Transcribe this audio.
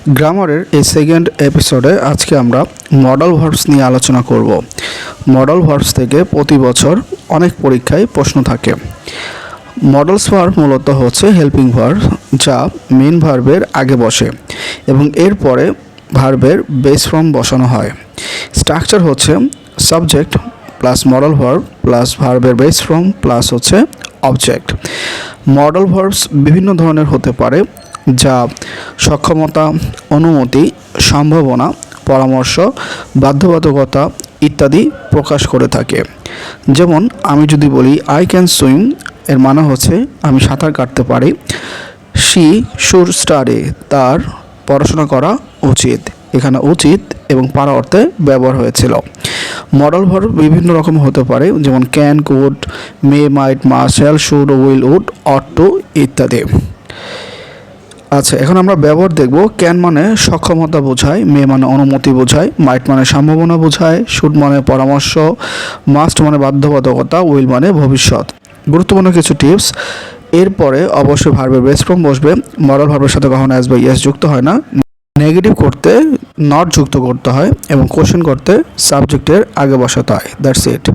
গ্রামারের এই সেকেন্ড এপিসোডে আজকে আমরা মডাল ভার্বস নিয়ে আলোচনা করব। মডাল ভার্বস থেকে প্রতি বছর অনেক পরীক্ষায় প্রশ্ন থাকে। মডালস ভার্ব মূলত হচ্ছে হেল্পিং ভার্ব, যা মেন ভার্বের আগে বসে এবং এরপরে ভার্বের বেস ফর্ম বসানো হয়। স্ট্রাকচার হচ্ছে subject plus modal verb plus ভার্বের বেস ফর্ম প্লাস হচ্ছে অবজেক্ট। মডাল ভার্বস বিভিন্ন ধরনের হতে পারে, যা সক্ষমতা, অনুমতি, সম্ভাবনা, পরামর্শ, বাধ্যবাধকতা ইত্যাদি প্রকাশ করে থাকে। যেমন আমি যদি বলি আই ক্যান সুইম, এর মানে হচ্ছে আমি সাঁতার কাটতে পারি। শি শুড স্টাডি, তার পড়াশোনা করা উচিত। এখানে উচিত এবং পারা অর্থে ব্যবহার হয়েছিল। মডাল ভার্ব বিভিন্ন রকম হতে পারে, যেমন can, could, may, might, must, shall, should, will, would, ought to ইত্যাদি। আচ্ছা, এখন আমরা ব্যবহার দেখব। ক্যান মানে সক্ষমতা বোঝায়, মে মানে অনুমতি বোঝায়, মাইট মানে সম্ভাবনা বোঝায়, শুড মানে পরামর্শ, মাস্ট মানে বাধ্যবাধকতা, উইল মানে ভবিষ্যৎ। গুরুত্বপূর্ণ কিছু টিপস। এরপরে অবশ্যই ভার্বের বেস ফর্ম বসবে। মডাল ভার্বের সাথে কখনো অ্যাজ বা ইয়েস যুক্ত হয় না। নেগেটিভ করতে নট যুক্ত করতে হয় এবং কোশ্চেন করতে সাবজেক্টের আগে বসাতে হয়। That's it.